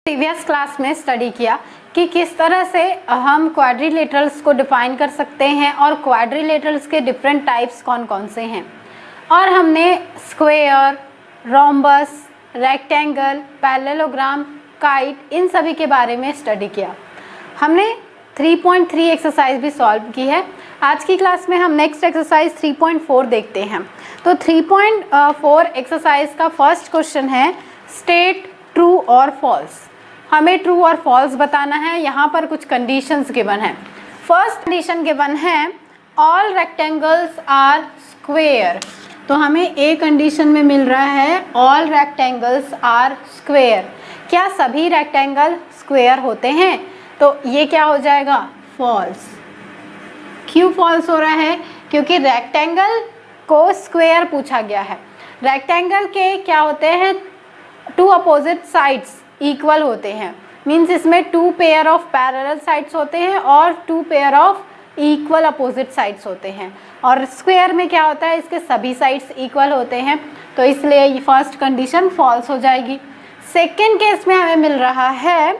Previous class में study किया कि किस तरह से हम क्वाड्रिलेटरल्स को डिफाइन कर सकते हैं और क्वाड्रिलेटरल्स के डिफरेंट टाइप्स कौन कौन से हैं। और हमने square, rhombus, rectangle, parallelogram, kite इन सभी के बारे में स्टडी किया। हमने 3.3 एक्सरसाइज भी सॉल्व की है। आज की क्लास में हम नेक्स्ट एक्सरसाइज 3.4 देखते हैं। तो 3.4 एक्सरसाइज का फर्स्ट क्वेश्चन है स्टेट ट्रू और फॉल्स। हमें ट्रू और फॉल्स बताना है। यहाँ पर कुछ कंडीशंस गिवन है। फर्स्ट कंडीशन गिवन है ऑल रेक्टेंगल्स आर स्क्वेयर। तो हमें ए कंडीशन में मिल रहा है ऑल रेक्टेंगल्स आर स्क्वेयर। क्या सभी रेक्टेंगल स्क्वेयर होते हैं? तो ये क्या हो जाएगा? फॉल्स। क्यों फॉल्स हो रहा है? क्योंकि रेक्टेंगल को स्क्वेयर पूछा गया है। रेक्टेंगल के क्या होते हैं? टू अपोजिट साइड्स इक्वल होते हैं। मीन्स इसमें two pair of parallel sides होते हैं और two pair of equal opposite sides होते हैं। और स्क्वायर में क्या होता है? इसके सभी साइड्स इक्वल होते हैं। तो इसलिए ये फर्स्ट कंडीशन फॉल्स हो जाएगी। सेकेंड केस में हमें मिल रहा है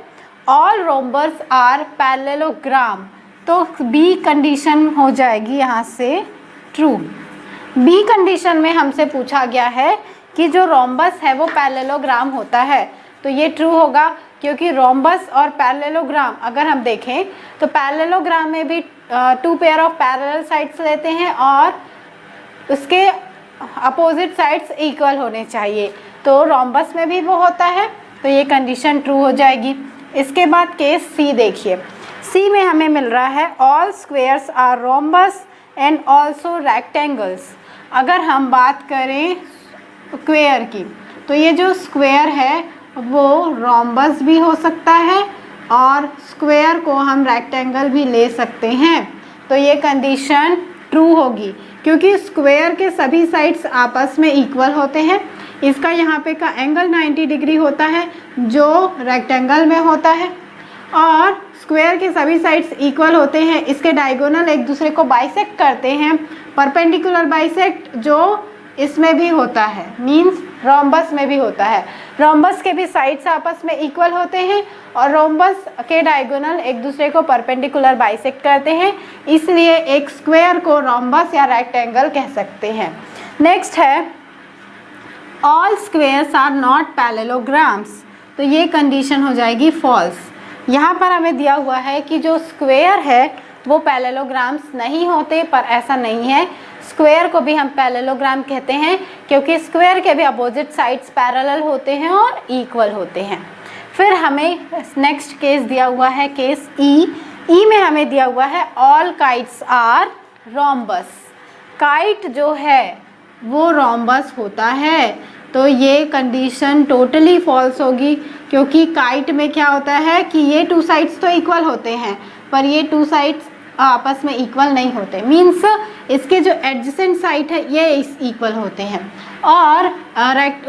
ऑल रोम्बस आर पैरेललोग्राम। तो बी कंडीशन हो जाएगी यहाँ से ट्रू। बी कंडीशन में हमसे पूछा गया है कि जो रोम्बस है वो पैरेललोग्राम होता है। तो ये ट्रू होगा क्योंकि रोम्बस और पैरेललोग्राम अगर हम देखें तो पैरेललोग्राम में भी two pair of parallel sides लेते हैं और उसके अपोजिट साइड्स इक्वल होने चाहिए। तो रोम्बस में भी वो होता है। तो ये कंडीशन ट्रू हो जाएगी। इसके बाद केस सी देखिए। सी में हमें मिल रहा है all squares are rhombus and also rectangles. अगर हम बात करें स्क्वेयर की तो ये जो स्क्वेयर है वो रोम्बस भी हो सकता है और स्क्वेयर को हम रेक्टेंगल भी ले सकते हैं। तो ये कंडीशन ट्रू होगी क्योंकि स्क्वेयर के सभी साइड्स आपस में इक्वल होते हैं। इसका यहाँ पे का एंगल 90 डिग्री होता है जो रेक्टेंगल में होता है और स्क्वेयर के सभी साइड्स इक्वल होते हैं। इसके डायगोनल एक दूसरे को बाइसेक्ट करते हैं। परपेंडिकुलर बाइसेक्ट जो इसमें भी होता है, मींस रोम्बस में भी होता है। रोम्बस के भी साइड्स आपस में इक्वल होते हैं और रोम्बस के डायगोनल एक दूसरे को परपेंडिकुलर बाइसेक्ट करते हैं। इसलिए एक स्क्वायर को रोम्बस या रेक्टेंगल कह सकते हैं। नेक्स्ट है all squares are not parallelograms. तो ये कंडीशन हो जाएगी फॉल्स। यहाँ पर हमें दिया हुआ है कि जो स्क्वेयर है वो पैरेललोग्राम्स नहीं होते, पर ऐसा नहीं है। स्क्वायर को भी हम पैरेललोग्राम कहते हैं क्योंकि स्क्वायर के भी अपोजिट साइड्स पैरेलल होते हैं और इक्वल होते हैं। फिर हमें नेक्स्ट केस दिया हुआ है केस ई। ई में हमें दिया हुआ है all kites are rhombus. Kite जो है वो रोम्बस होता है। तो ये कंडीशन टोटली फॉल्स होगी क्योंकि काइट में क्या होता है कि ये टू साइड्स तो इक्वल होते हैं पर ये टू साइड्स आपस में इक्वल नहीं होते। मीन्स इसके जो एडजेसेंट साइड है ये इक्वल होते हैं और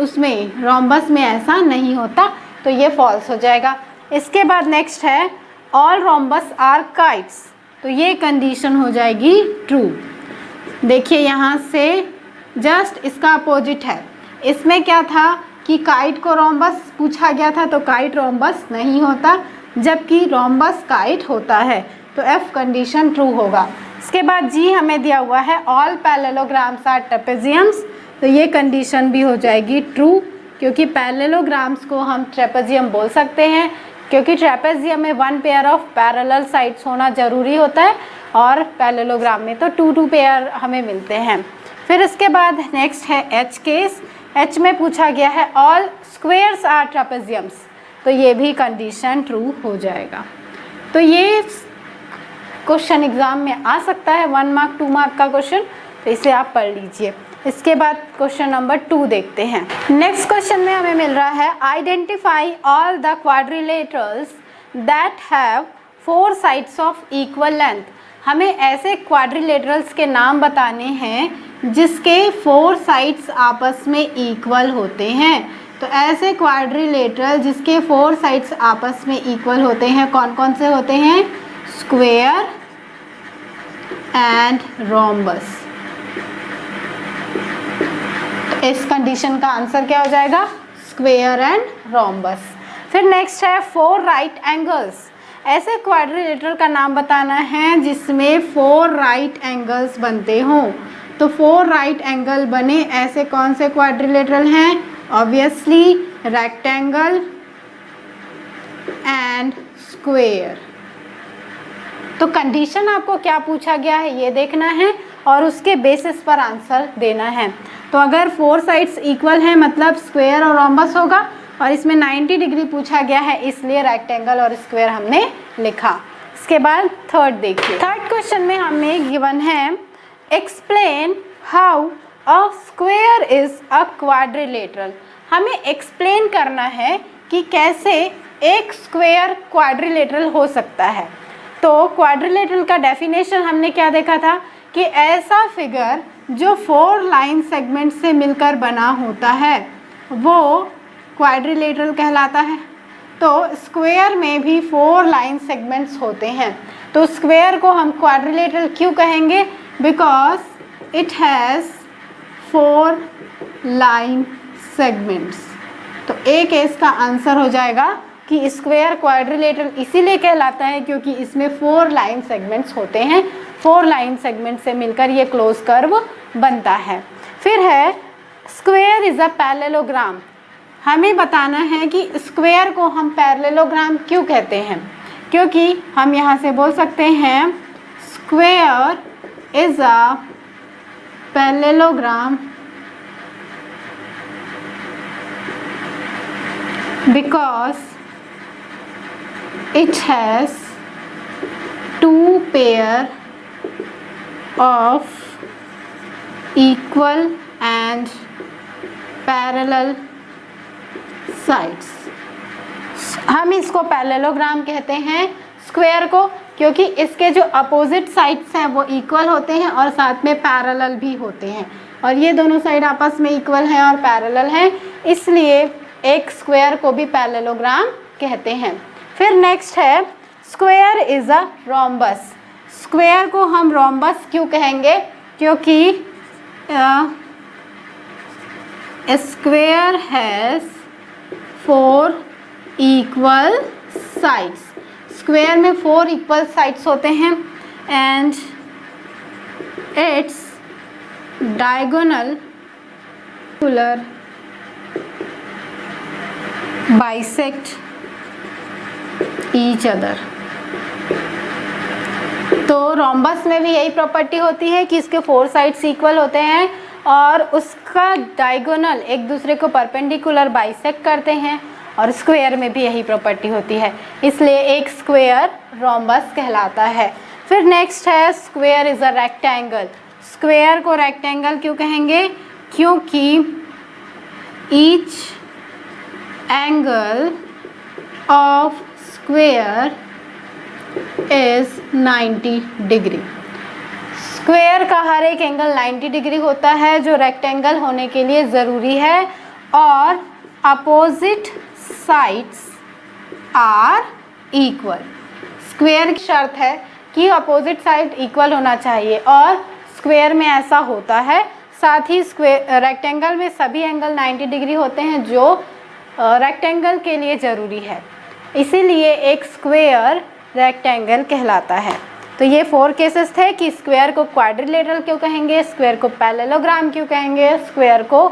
उसमें रोम्बस में ऐसा नहीं होता। तो ये फॉल्स हो जाएगा। इसके बाद नेक्स्ट है ऑल रोम्बस आर काइट्स। तो ये कंडीशन हो जाएगी ट्रू। देखिए यहाँ से जस्ट इसका अपोजिट है। इसमें क्या था कि काइट को रोम्बस पूछा गया था तो काइट रोम्बस नहीं होता जबकि रोम्बस काइट होता है। तो एफ कंडीशन ट्रू होगा। इसके बाद जी हमें दिया हुआ है ऑल पैरेललोग्राम्स आर ट्रेपेजियम्स। तो ये कंडीशन भी हो जाएगी ट्रू क्योंकि पैरेललोग्राम्स को हम ट्रेपेजियम बोल सकते हैं क्योंकि ट्रेपेजियम में one pair of parallel sides होना ज़रूरी होता है और पैरेललोग्राम में तो टू पेयर हमें मिलते हैं। फिर इसके बाद नेक्स्ट है एच केस। एच में पूछा गया है ऑल स्क्वेयर्स आर ट्रेपेजियम्स। तो ये भी कंडीशन ट्रू हो जाएगा। तो ये क्वेश्चन एग्जाम में आ सकता है 1 मार्क 2 मार्क का क्वेश्चन, तो इसे आप पढ़ लीजिए। इसके बाद क्वेश्चन नंबर 2 देखते हैं। नेक्स्ट क्वेश्चन में हमें मिल रहा है identify all the quadrilaterals that have 4 sides of equal length. हमें ऐसे क्वाड्रिलेटरल्स के नाम बताने हैं जिसके 4 साइड्स आपस में इक्वल होते हैं। तो ऐसे क्वाड्रिलेटरल जिसके 4 साइड्स आपस में इक्वल होते हैं कौन कौन से होते हैं? Square and rhombus. इस कंडीशन का आंसर क्या हो जाएगा? Square and rhombus. फिर नेक्स्ट है 4 राइट एंगल्स। ऐसे क्वाड्रिलेटरल का नाम बताना है जिसमें 4 राइट एंगल्स बनते हों। तो 4 राइट एंगल बने ऐसे कौन से क्वाड्रिलेटरल हैं? Obviously rectangle and square. तो कंडीशन आपको क्या पूछा गया है ये देखना है और उसके बेसिस पर आंसर देना है। तो अगर 4 साइड्स इक्वल हैं मतलब स्क्वायर और रोम्बस होगा, और इसमें 90 डिग्री पूछा गया है इसलिए रेक्टेंगल और स्क्वायर हमने लिखा। इसके बाद थर्ड देखिए। थर्ड क्वेश्चन में हमें गिवन है explain how a square is a quadrilateral. हमें एक्सप्लेन करना है कि कैसे एक स्क्वायर क्वाड्रिलेटरल हो सकता है। तो क्वाड्रिलेटरल का डेफिनेशन हमने क्या देखा था कि ऐसा फिगर जो 4 लाइन सेगमेंट से मिलकर बना होता है वो क्वाड्रिलेटरल कहलाता है। तो स्क्वायर में भी 4 लाइन सेगमेंट्स होते हैं। तो स्क्वायर को हम क्वाड्रिलेटरल क्यों कहेंगे? Because it has 4 line segments. तो एक इसका आंसर हो जाएगा कि स्क्वायर क्वाड्रिलेटरल इसीलिए कहलाता है क्योंकि इसमें 4 लाइन सेगमेंट्स होते हैं। 4 लाइन सेगमेंट से मिलकर ये क्लोज कर्व बनता है। फिर है स्क्वायर इज अ पैरेललोग्राम। हमें बताना है कि स्क्वायर को हम पैरेललोग्राम क्यों कहते हैं, क्योंकि हम यहाँ से बोल सकते हैं square is a parallelogram because it has 2 pair of equal and parallel sides। हम इसको पैरेललोग्राम कहते हैं स्क्वायर को क्योंकि इसके जो अपोजिट साइड्स हैं वो इक्वल होते हैं और साथ में पैरेलल भी होते हैं, और ये दोनों साइड आपस में इक्वल हैं और पैरेलल हैं, इसलिए एक स्क्वायर को भी पैरेललोग्राम कहते हैं। फिर नेक्स्ट है square is a rhombus. Square को हम रोम्बस क्यों कहेंगे? क्योंकि square has 4 equal sides. Square में 4 इक्वल साइड्स होते हैं and its diagonal bisect each other। तो रोम्बस में भी यही प्रॉपर्टी होती है कि इसके 4 साइड्स इक्वल होते हैं और उसका डायगोनल एक दूसरे को परपेंडिकुलर बाइसेक्ट करते हैं, और स्क्वायर में भी यही प्रॉपर्टी होती है, इसलिए एक स्क्वायर रोम्बस कहलाता है। फिर नेक्स्ट है square is a rectangle. Square को रेक्टेंगल क्यों कहेंगे? क्योंकि each angle of square is 90 degree. Square का हर एक एंगल 90 डिग्री होता है जो रेक्टेंगल होने के लिए ज़रूरी है, और opposite sides are equal. Square की शर्त है कि अपोजिट साइड इक्वल होना चाहिए और स्क्वायर में ऐसा होता है। साथ ही रेक्टेंगल में सभी एंगल 90 डिग्री होते हैं जो रेक्टेंगल के लिए ज़रूरी है, इसीलिए एक स्क्वायर रेक्टेंगल कहलाता है। तो ये 4 केसेस थे कि स्क्वायर को क्वाड्रिलेटरल क्यों कहेंगे, स्क्वायर को पैरेललोग्राम क्यों कहेंगे, स्क्वायर को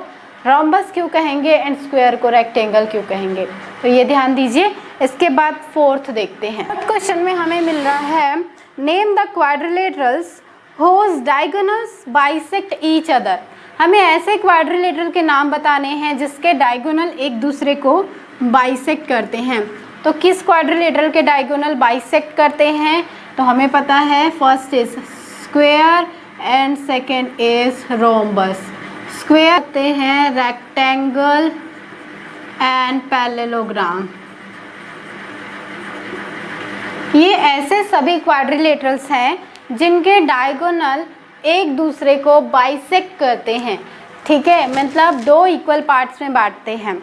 रोम्बस क्यों कहेंगे एंड स्क्वायर को रेक्टेंगल क्यों कहेंगे। तो ये ध्यान दीजिए। इसके बाद 4th देखते हैं। क्वेश्चन में हमें मिल रहा है name the quadrilaterals whose diagonals bisect each other. हमें ऐसे क्वाड्रिलेटरल के नाम बताने हैं जिसके डायगोनल एक दूसरे को बाइसेक्ट करते हैं। तो किस क्वाड्रिलेटरल के डायगोनल बाइसेक्ट करते हैं? तो हमें पता है first is square and second is rhombus. Square होते हैं रेक्टेंगल एंड पैरेललोग्राम। ये ऐसे सभी क्वाड्रिलेटरल्स हैं जिनके डायगोनल एक दूसरे को बाइसेक्ट करते हैं। ठीक है, मतलब 2 इक्वल पार्ट्स में बांटते हैं।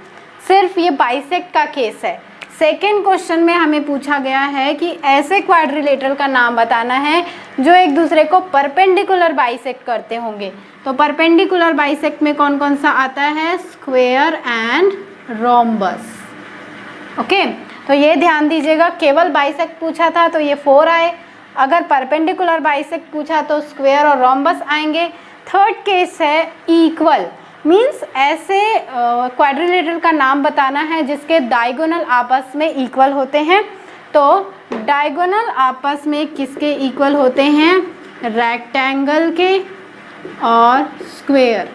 सिर्फ ये बाइसेक्ट का केस है। सेकेंड क्वेश्चन में हमें पूछा गया है कि ऐसे क्वाड्रिलेटरल का नाम बताना है जो एक दूसरे को परपेंडिकुलर बाइसेक्ट करते होंगे। तो परपेंडिकुलर बाइसेक्ट में कौन कौन सा आता है? Square and rhombus. ओके, तो ये ध्यान दीजिएगा, केवल बाइसेक्ट पूछा था तो ये 4 आए, अगर परपेंडिकुलर बाइसेक्ट पूछा तो स्क्वायर और रोम्बस आएंगे। थर्ड केस है इक्वल, मींस ऐसे क्वाड्रिलेटरल का नाम बताना है जिसके डायगोनल आपस में इक्वल होते हैं। तो डायगोनल आपस में किसके इक्वल होते हैं? रेक्टेंगल के और स्क्वायर।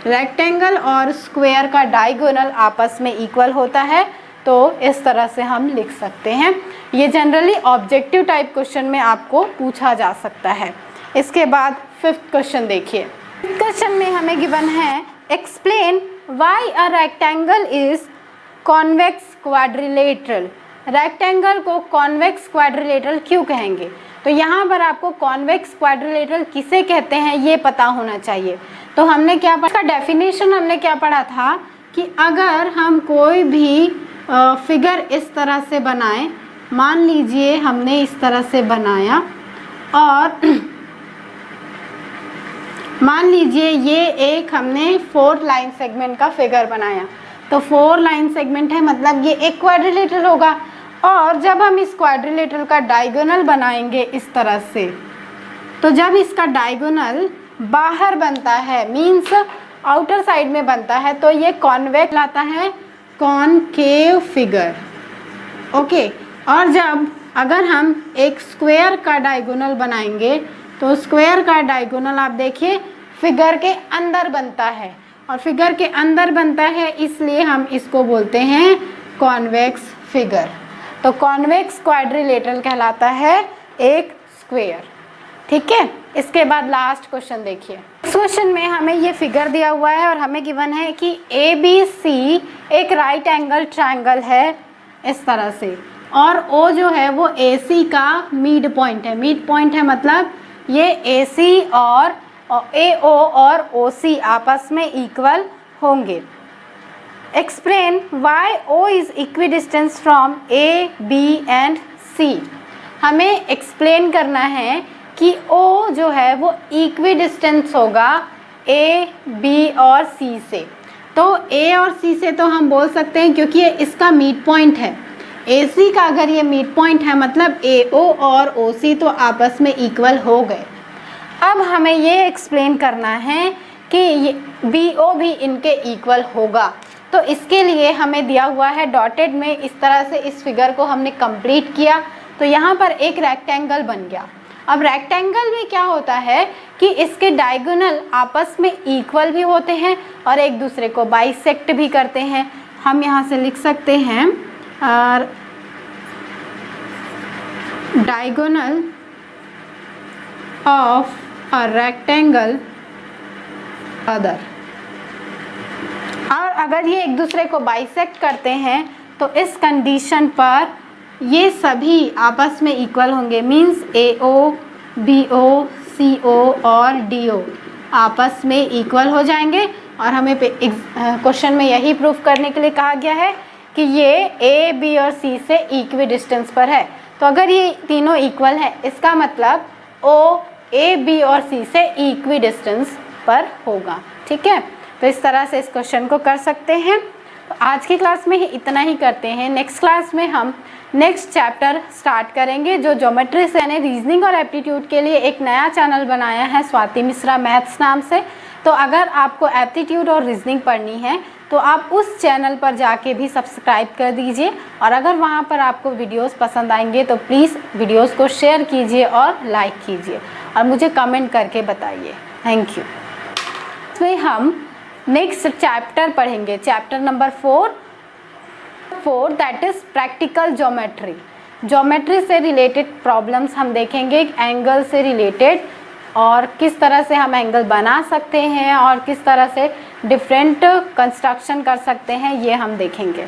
रेक्टेंगल और स्क्वायर का डायगोनल आपस में इक्वल होता है, तो इस तरह से हम लिख सकते हैं। ये जनरली ऑब्जेक्टिव टाइप क्वेश्चन में आपको पूछा जा सकता है। इसके बाद 5th क्वेश्चन देखिए। क्वेश्चन में हमें गिवन है explain why a rectangle is convex quadrilateral. Rectangle को कॉन्वेक्स क्वाड्रिलेटरल क्यों कहेंगे? तो यहाँ पर आपको कॉन्वेक्स क्वाड्रिलेटरल किसे कहते हैं ये पता होना चाहिए। तो हमने क्या पढ़ा, इसका डेफिनेशन हमने क्या पढ़ा था कि अगर हम कोई भी फिगर इस तरह से बनाएं, मान लीजिए हमने इस तरह से बनाया और मान लीजिए ये एक हमने 4 लाइन सेगमेंट का फिगर बनाया, तो 4 लाइन सेगमेंट है मतलब ये एक क्वाड्रिलेटरल होगा। और जब हम इस क्वाड्रिलेटरल का डायगोनल बनाएंगे इस तरह से, तो जब इसका डायगोनल बाहर बनता है, मीन्स आउटर साइड में बनता है, तो ये कॉन्वेक्स लाता है, कॉनकेव फिगर। ओके, और जब अगर हम एक स्क्वायर का डायगोनल बनाएंगे तो स्क्वायर का डायगोनल आप देखिए फिगर के अंदर बनता है, और फिगर के अंदर बनता है इसलिए हम इसको बोलते हैं कॉन्वेक्स फिगर। तो कॉन्वेक्स क्वाड्रिलेटरल कहलाता है एक स्क्वायर। ठीक है, इसके बाद लास्ट क्वेश्चन देखिए। इस क्वेश्चन में हमें ये फिगर दिया हुआ है और हमें गिवन है कि ABC एक राइट एंगल ट्रायंगल है इस तरह से, और O जो है वो AC का मिड पॉइंट है। मिड पॉइंट है मतलब ये AC और AO और OC आपस में इक्वल होंगे। Explain why O is equidistance from A, B and C। हमें एक्सप्लेन करना है कि O जो है वो इक्विडिस्टेंस होगा A, B और C से। तो A और C से तो हम बोल सकते हैं क्योंकि ये इसका मिड पॉइंट है। AC का अगर ये मिड पॉइंट है मतलब AO और OC तो आपस में इक्वल हो गए। अब हमें ये एक्सप्लेन करना है कि ये BO भी इनके इक्वल होगा। तो इसके लिए हमें दिया हुआ है डॉटेड में, इस तरह से इस फिगर को हमने कंप्लीट किया तो यहाँ पर एक रेक्टेंगल बन गया। अब रेक्टेंगल में क्या होता है कि इसके डायगोनल आपस में इक्वल भी होते हैं और एक दूसरे को बाइसेक्ट भी करते हैं। हम यहाँ से लिख सकते हैं diagonal of a rectangle other. और अगर ये एक दूसरे को बाइसेक्ट करते हैं तो इस कंडीशन पर ये सभी आपस में इक्वल होंगे, मींस AO, BO, CO और DO आपस में इक्वल हो जाएंगे। और हमें क्वेश्चन में यही प्रूफ करने के लिए कहा गया है कि ये A, B और C से इक्वी डिस्टेंस पर है। तो अगर ये तीनों इक्वल है इसका मतलब O, A, B और C से इक्वी डिस्टेंस पर होगा। ठीक है, तो इस तरह से इस क्वेश्चन को कर सकते हैं। तो आज की क्लास में ही इतना ही करते हैं। नेक्स्ट क्लास में हम नेक्स्ट चैप्टर स्टार्ट करेंगे जो ज्योमेट्री से, यानी रीजनिंग और एप्टीट्यूड के लिए एक नया चैनल बनाया है स्वाति मिश्रा मैथ्स नाम से। तो अगर आपको एप्टीट्यूड और रीजनिंग पढ़नी है तो आप उस चैनल पर जाके भी सब्सक्राइब कर दीजिए, और अगर वहाँ पर आपको वीडियोस पसंद आएंगे तो प्लीज़ वीडियोस को शेयर कीजिए और लाइक कीजिए और मुझे कमेंट करके बताइए। Thank you. इसमें हम नेक्स्ट चैप्टर पढ़ेंगे, chapter number 4 that is practical geometry. Geometry से रिलेटेड प्रॉब्लम्स हम देखेंगे, एंगल से रिलेटेड, और किस तरह से हम एंगल बना सकते हैं और किस तरह से डिफरेंट कंस्ट्रक्शन कर सकते हैं, ये हम देखेंगे।